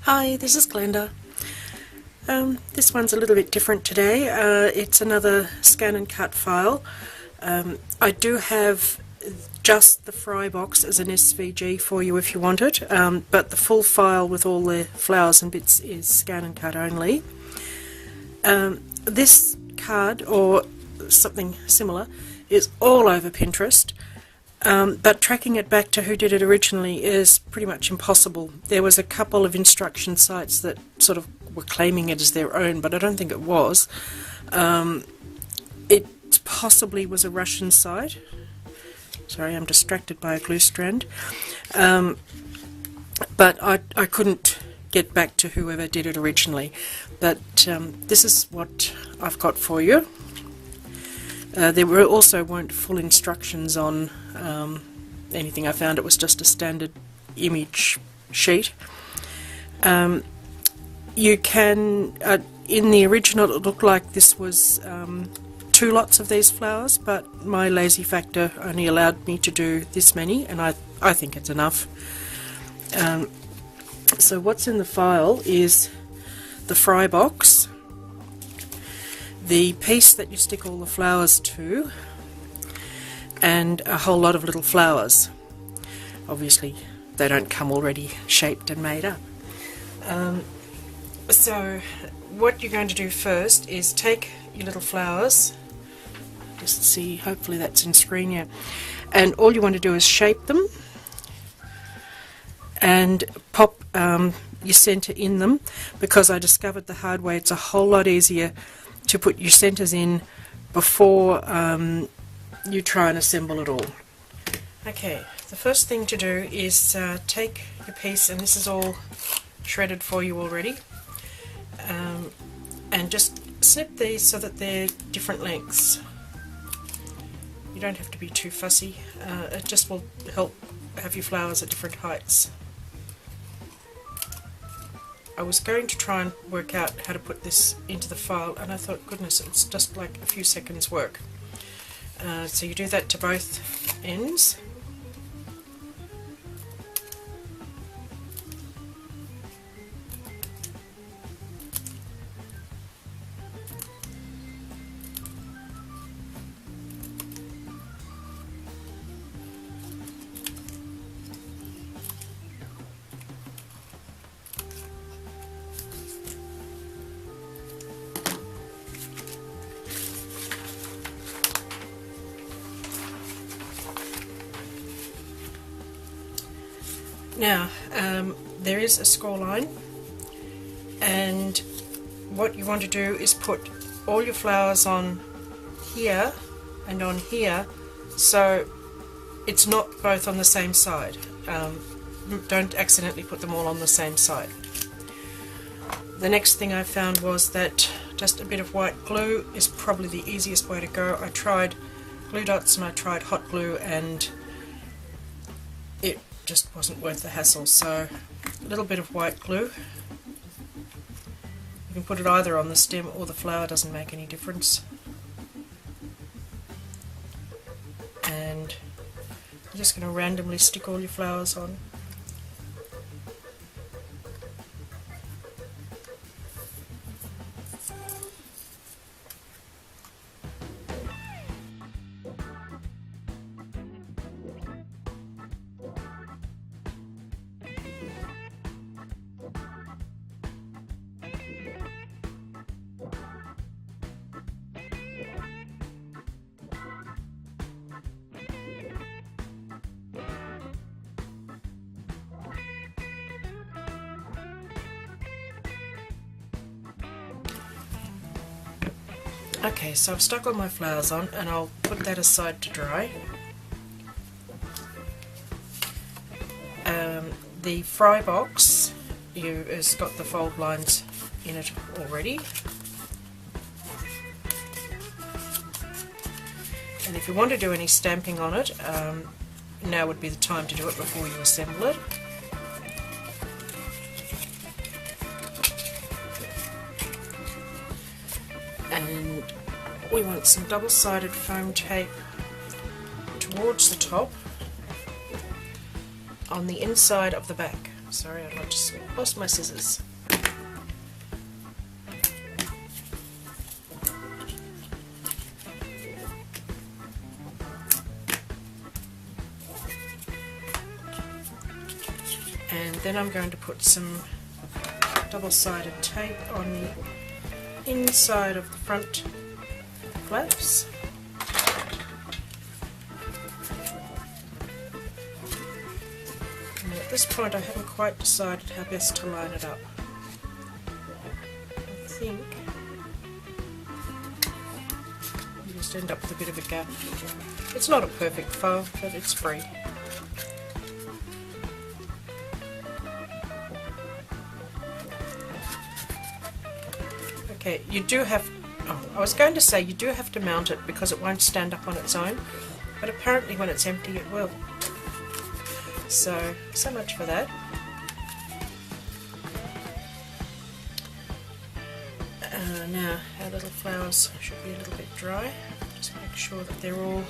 Hi, this is Glenda. This one's a little bit different today. It's another ScanNCut file. I do have just the fry box as an SVG for you if you want it, but the full file with all the flowers and bits is ScanNCut only. This card, or something similar, is all over Pinterest. But tracking it back to who did it originally is pretty much impossible. There was a couple of instruction sites that sort of were claiming it as their own, but I don't think it was. It possibly was a Russian site. Sorry, I'm distracted by a glue strand. But I couldn't get back to whoever did it originally. But this is what I've got for you. There also weren't full instructions on anything. I found it was just a standard image sheet. You can, in the original it looked like this was 2 lots of these flowers, but my lazy factor only allowed me to do this many, and I think it's enough. So what's in the file is the fry box, the piece that you stick all the flowers to, and a whole lot of little flowers. Obviously they don't come already shaped and made up. So what you're going to do first is take your little flowers, just see, hopefully that's in screen, yeah, and all you want to do is shape them and pop your centre in them, because I discovered the hard way it's a whole lot easier to put your centres in before you try and assemble it all. Okay, the first thing to do is take your piece, and this is all shredded for you already, and just snip these so that they're different lengths. You don't have to be too fussy, it just will help have your flowers at different heights. I was going to try and work out how to put this into the file, and I thought, goodness, it's just like a few seconds work. So you do that to both ends. Now, there is a score line, and what you want to do is put all your flowers on here and on here, so it's not both on the same side. Don't accidentally put them all on the same side. The next thing I found was that just a bit of white glue is probably the easiest way to go. I tried glue dots and I tried hot glue, and it just wasn't worth the hassle, so a little bit of white glue. You can put it either on the stem or the flower, doesn't make any difference. And you're just going to randomly stick all your flowers on. Okay, so I've stuck all my flowers on, and I'll put that aside to dry. The fry box has got the fold lines in it already. And if you want to do any stamping on it, now would be the time to do it before you assemble it. And we want some double-sided foam tape towards the top on the inside of the back. Sorry, I just lost my scissors. And then I'm going to put some double-sided tape on the inside of the front flaps. And at this point I haven't quite decided how best to line it up. I think you just end up with a bit of a gap. It's not a perfect faux, but it's free. Okay, you do have, I was going to say you do have to mount it because it won't stand up on its own, but apparently when it's empty it will. So much for that. Now our little flowers should be a little bit dry. Just make sure that they're all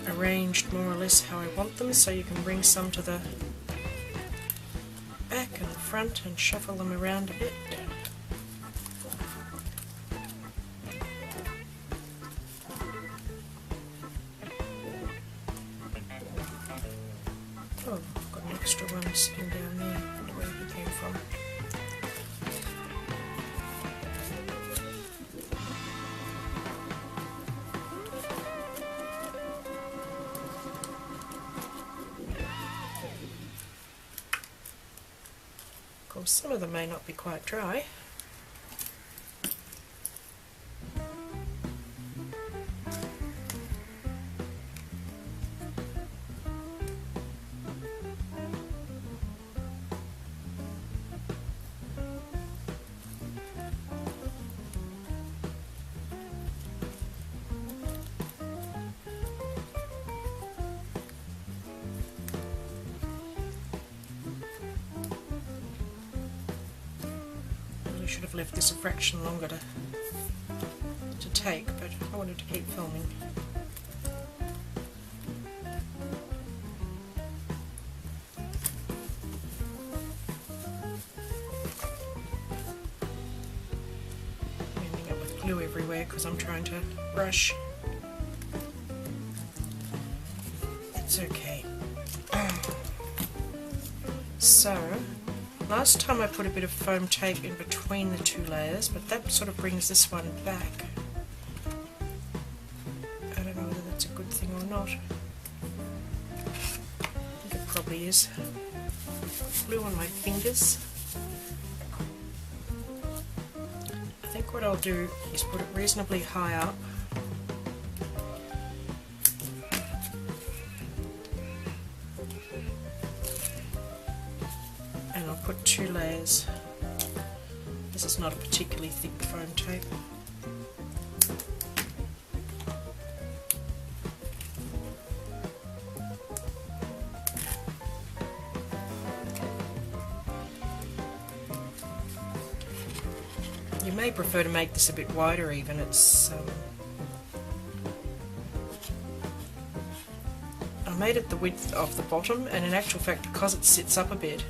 arranged more or less how I want them, so you can bring some to the back and the front and shuffle them around a bit. Oh, I've got an extra one sitting down there. I wonder where it came from. Of course, some of them may not be quite dry. Should have left this a fraction longer to take, but I wanted to keep filming. I'm ending up with glue everywhere because I'm trying to brush. It's okay. So last time I put a bit of foam tape in between the two layers, but that sort of brings this one back. I don't know whether that's a good thing or not. I think it probably is. Glue on my fingers. I think what I'll do is put it reasonably high up. Put 2 layers. This is not a particularly thick foam tape. You may prefer to make this a bit wider even. It's I made it the width of the bottom, and in actual fact because it sits up a bit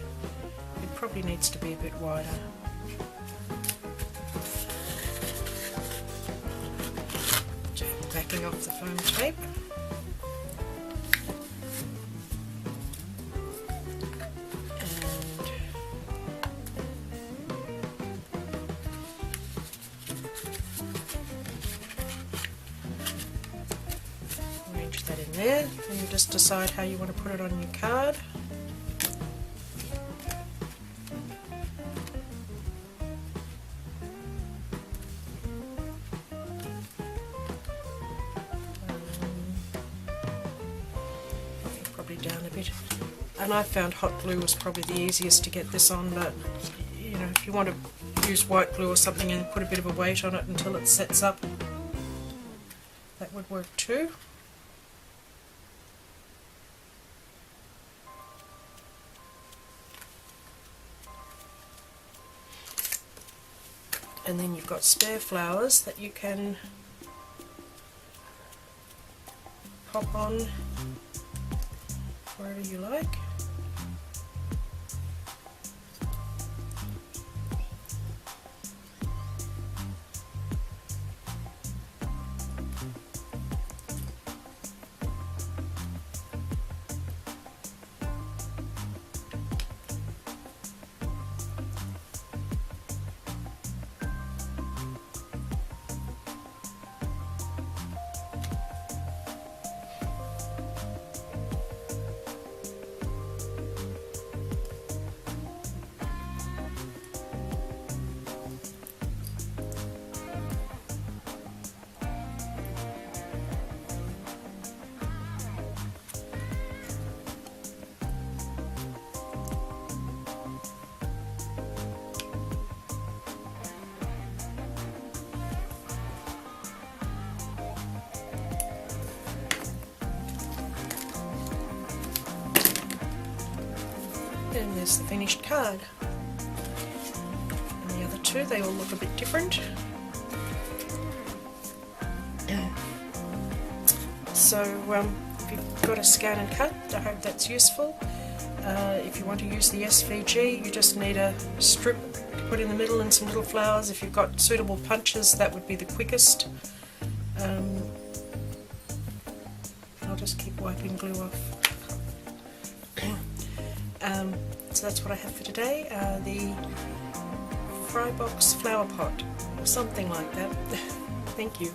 probably needs to be a bit wider. Backing off the foam tape. And arrange that in there. And you just decide how you want to put it on your card. Down a bit, and I found hot glue was probably the easiest to get this on, but you know, if you want to use white glue or something and put a bit of a weight on it until it sets up, that would work too. And then you've got spare flowers that you can pop on wherever you like. And there's the finished card. And the other two, they all look a bit different. So if you've got a ScanNCut, I hope that's useful. If you want to use the SVG, you just need a strip to put in the middle and some little flowers. If you've got suitable punches, that would be the quickest. I'll just keep wiping glue off. So that's what I have for today. The fry box flower pot, or something like that. Thank you.